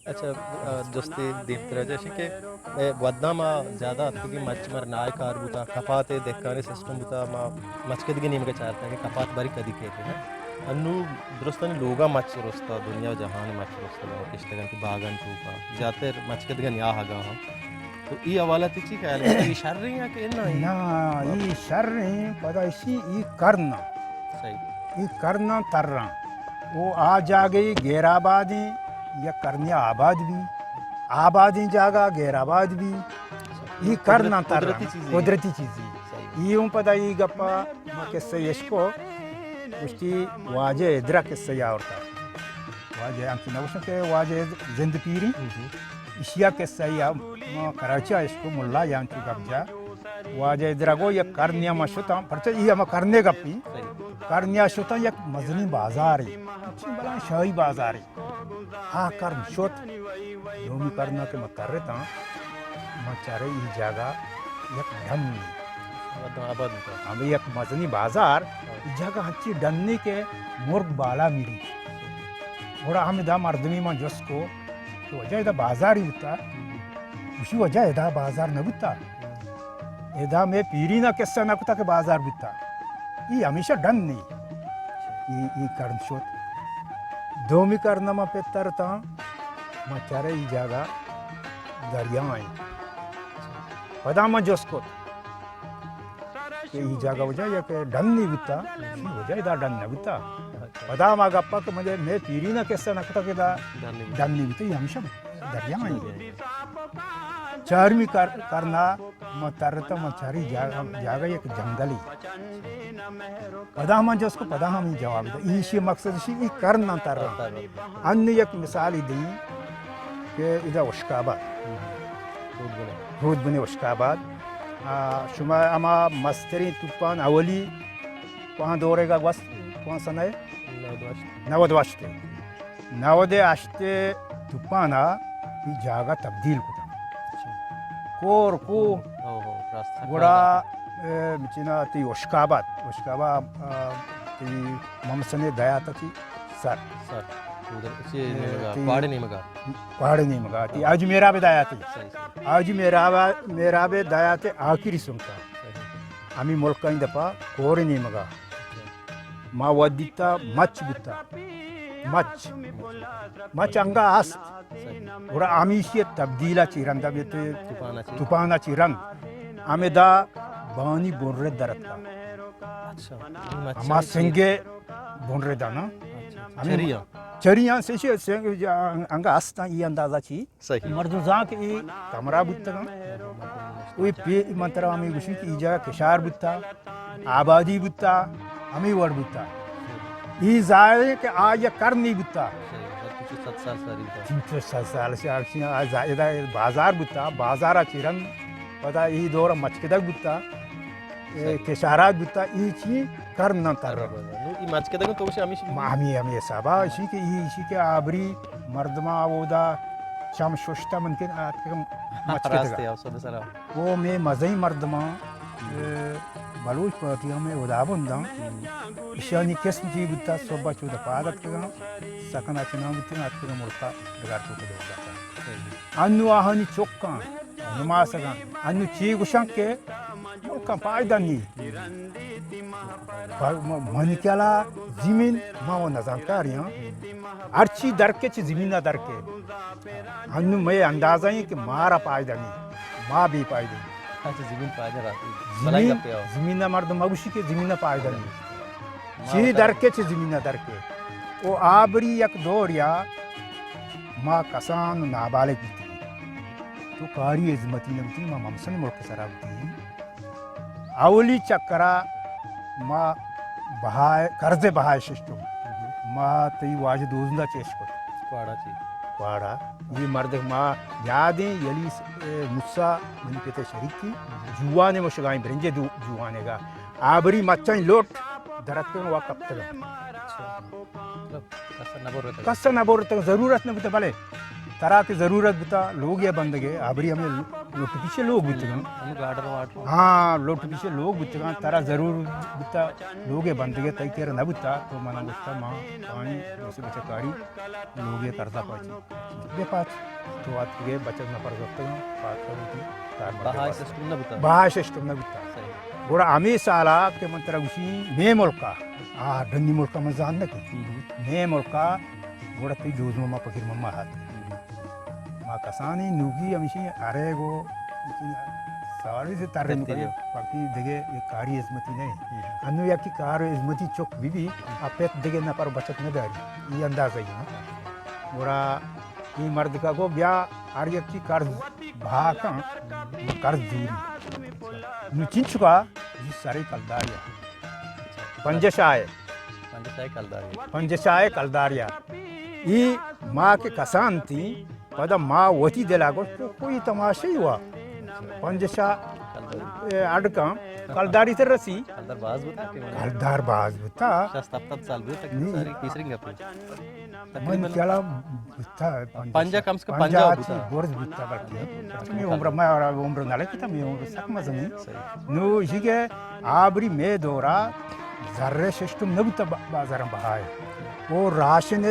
अच्छा दोस्ती दीप्तरा जैसे कि वद्दा मा ज़्यादा कि मच मर नाय कार बुता कपाते देखने सिस्टम बुता मा मच के दिगे नीम के चाहता है कि कपात बारी कदी के थे ना अनु दुरुस्तनी लोगा मच रोस्ता दुनिया जहान मच रोस्ता लो किस्ते की बागन टूपा जाते मच के दिगे या हगा हो तो ये हवाला तिची ख्याल है ये शर रही है कि ना ना ये शर नहीं पता इसी ये करना सही ये करना तरना वो आ जा गई गैराबादी या करने आबाद भी आबादी जागा गैराबाद भी ये करना तरना कुदरती चीज़ ये हूँ पता ये गप्पा किससे यशको उसकी वाजे इधर किससे यावरता वाजे अंकी नवशों के वाजे जिंद पीरी इशिया किससे या कराची इसको मुल्ला यांचू कब्जा वाजे इधर को ये करनिया मशुता परचे ये हम करने गप्पी करनिया शुता एक मजनी बाजार है अच्छी बला शाही बाजार है हाँ करन शुत योमी करना के मकर्रे ता मचारे ये जगह एक ढम आबाद हमें एक मजनी बाजार ये जगह अच्छी डन्नी के मुर्ग बाला मिली थोड़ा हमें दा मर्दमी में जसको तो वजह इधर बाजार ही होता उसी वजह इधर बाजार न बिता इधर में पीरी ना किस्सा न कुता के बाजार बिता ये हमेशा डन नहीं ये करन शोत दोमी करना में पे तरता मचारे ये जगह दरिया आई पदा में जसको ये जगह वजह या के डन नहीं बिता ये वजह इधर डन न बिता पदा में गप्पा के मुझे मैं पीरी ना किस्सा न कुता के दा डन नहीं बिता ये हमेशा दरिया आई चारमी करना तरता मचारी जागा एक जंगली पदा हम जसको पदा हम जवाब दे इसी मकसद से ये करना तर अन्य एक मिसाल दी कि इधर उश्काबाद रूद बने उश्काबाद शुमा अमा मस्तरी तूफान अवली वहाँ दौरेगा वस्त कौन सा नए नवद वास्ते नवदे आस्ते तूफान ये जागा तब्दील को कोर को गोड़ा मिचिना ती उश्काबाद ती ममसने दया तची सर पहाड़ नहीं मगा ती आज मेरा भी दया थी आज मेरा भी दया थे आखिरी सुनता हमी मुल्क का दफा कोर नहीं मगा माँ वदिता मच बुता मच अंगा आस्त और आमीशी तब्दीला चिरंदा बेते तूफाना चिरंग आमेदा बानी बोनरे दरता हमा संगे बोनरे दाना चरिया से अंगा आस्ता ये अंदाजा ची मर्दों जा के ये कमरा बुत्ता वो पे मंत्रा हमें गुशी की जगह किशार बुत्ता आबादी बुत्ता हमें वर्ड बुत्ता ये जाए कि आज ये कर नहीं बुत्ता 7 साल से आज बाजार बुत्ता बाजारा चिरंग पता ये दौर मचकदा बुत्ता केशारा बुत्ता ये चीज कर न तर ये मचकदा तो हमें साबा इसी के आबरी मर्दमा वोदा शाम शुष्टा मन के मचकदा वो में मज़े मर्दमा बलूच पार्टियों में उदाबंदा ईशानी किस्म जी बुता सोबा चौदह पादक के सकना चुनाव बुते नाथ के मुल्का दगार को दोगा अन्नु आहनी चौका नुमासगा अन्नु ची गुशंक के मुल्का पायदा नहीं मन केला जमीन माँ वो नजांकारियाँ अर्ची दर के ची जमीन ना दर के अन्नु मैं अंदाजा ही कि मारा पायदा नहीं माँ भी पायदा जमीन मर्द मबुशी के जमीन पायदा नहीं ची दर के ची जमीन दर के वो आबरी एक दौरिया माँ कसान नाबालिग थी तो कारी इज्मती नबती माँ ममसन मुल्क सराबती अवली चक्करा माँ बहाय कर्जे बहाय शिष्टो माँ तई वाज दोजंदा चेशको वाड़ा ये मर्द माँ यादें यली मुस्सा मनी पेते शरीक थी जुआने मुशगाई ब्रंजे जुआने का आबरी मच्चाई लोट दरत के वहाँ कब तक कस्सा न बोर तक जरूरत न बुते भले तरह की ज़रूरत बता लोग ये बंदगे आबरी हमें लोट पीछे लोग बुतगा गार्डर वाटर हाँ लोट पीछे लोग बुतगा तरह ज़रूर बुता लोग ये बंदगे तय तेरा न बुता तो मना बुता माँ पानी उसे बचकारी लोग ये करता पाची ये पाच तो बात के बचत न पर सकते हैं बात करूँगी बाहाय सिस्टम ना बता बाहर सिस्टम न बुता सही गोड़ा आमी साला के मंत्रा गुशी मे मुल्का डन्नी मुल्का में जान न की मे मुल्का गोड़ा ती जोज मम्मा पकिर मम्मा हाथ माँ कसानी नुगी अमिशी अरे गो सवारी से तारे निकले बाकी देखे ये कारी इस्मती नहीं अनु या की कार इस्मती चौक बीबी अपेत देखे ना पर बचत न दारी ये अंदाज़ है ना गोड़ा ये मर्द का गो ब्या आर्य की कर्ज भाका कर्ज दूरी नुचिंचुका ये सारे कलदारिया पंजशाय कलदारिया ये माँ के कसांती पदा माँ वती दिलागो तो कोई तमाशा ही हुआ पंजशा अड़का कलदारी से रसी कलदार बाज बता के कलदार बाज बता 7 साल भी तक सारी तीसरी गप मन चला बता पंजा कम से कम पंजा बता बोर्ड बता बाकी मैं उम्र मैं और उम्र नाले की था मैं उम्र सक मजनी नो इसीके आबरी में दोरा जर्रे सिस्टम न बता बाजार में बहाए वो राशन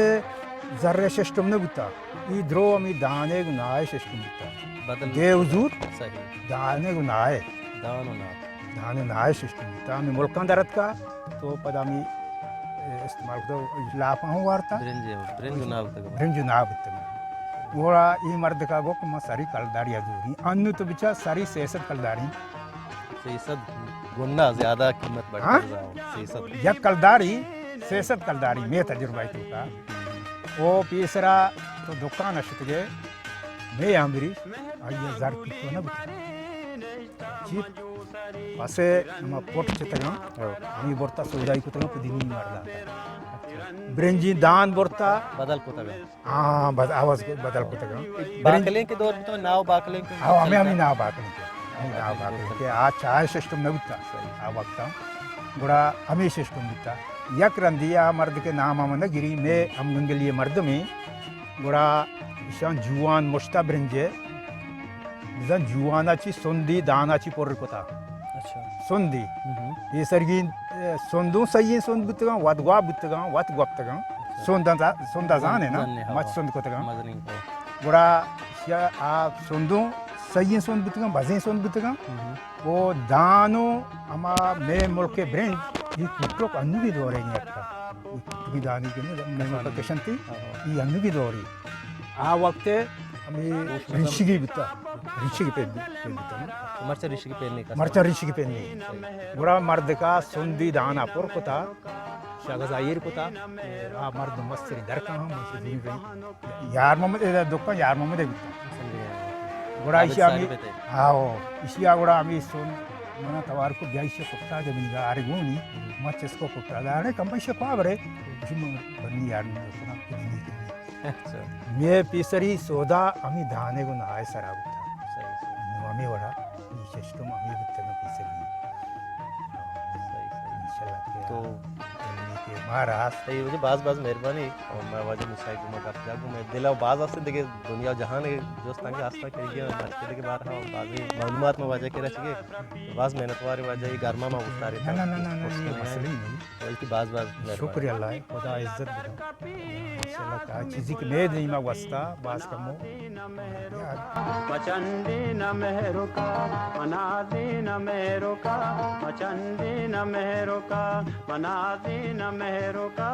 जर्रे सिस्टम न बता ई द्रो मी दाने गुनाए सिस्टम बता बदल देवजूर सही दाने गुनाए दानो ना दाने नाए सिस्टम बता मी मुल्कां दरत का तो पदा मी इस्तेमाल तो लापा हूँ वार्ता ब्रेंज ना बता ब्रिंज ना बता गोड़ा ई मर्द का गो मैं सारी कलदारी अधूरी अन्नु तो बिचा सारी सेसत कलदारी सेसत गुना ज्यादा कीमत बढ़ जाओ सेसत या कलदारी सेसत कलदारी मैं तजुर्बा तो का वो तीसरा तो दुकान अशतगे मैं आमरी आइए जार की तो ना जीत पासे हम पोट चितगा आमी बोरता सोजाई को तो पुदीनी मारदा ब्रेंजी दान बोरता बदल को तगा हाँ बस आवाज बदल को तगा बाकले के दौर में तो नाव बाकले के हाँ हमें ना बाकले के आ चाय सिस्टम न बिता आ वक्त गुड़ा हमें सिस्टम बिता यक रंदिया मर्द के नाम हम न गिरी में हम गंगली मर्द में गुड़ा ईशान जुआन मुश्ता ब्रिंजे जन जुआनाची सोंदी दानाची पोर कोता अच्छा सोंदी ये सरगी सोंदू सही सोंद बितगा वादवा बितगा वात gwaptaga sonda जाने ना मच सोंद कोतगा मजनी को गुड़ा या आ सोंदू सही सोंद बितगा बजे सोंद बितगा वो दानो अमा में मुल्क के ब्रेंज ये कुट्रोक अन्नु भी दौरे नहीं आता कुट्टी दानी के में लोकेशन थी ये अन्नु भी दौरी आ वक्त हमें ऋषि की बिता ऋषि की पेन बिता मर्चा ऋषि की पेन नहीं मर्चा ऋषि की पेन नहीं बुरा मर्द का सुंदी दाना पर कोता शागजायर कोता आ मर्द मस्ती दर का हम मस्ती गई यार मोहम्मद दुकान यार मोहम्मद बिता बुरा इशिया में आओ इशिया बुरा हमें सुन मना तवार को ब्याइशे कोता जब निगा आरे गोनी मच इसको कोता दाने कंपनी पावरे बन्नी यार में सुना अच्छा मैं पिसरी सोदा अमी धाने को नहाए सराबता सही हमें वड़ा ये सिस्टम अमी बितने पिसरी इंशाल्लाह तो के महाराज सही मुझे बाज मेहरबानी और मैं वजह मुसाइक में का जागू मैं दिला बाज आस्ते देखे दुनिया जहान के दोस्तान के आस्था के गया आज के के बार हां बाजी मालूमात में वजह के रच के बाज मेहनत वाले वजह ये गरमा में उतारे ना ये मसले नहीं कोई की बाज शुक्रिया अल्लाह खुदा इज्जत दे इंशाल्लाह का चीज की मैं नहीं मैं वास्ता बाज कमो मचंदी न मेहरो का मनादी न मेहरो का मचंदी न मेहरो का मनादी न मेहरो का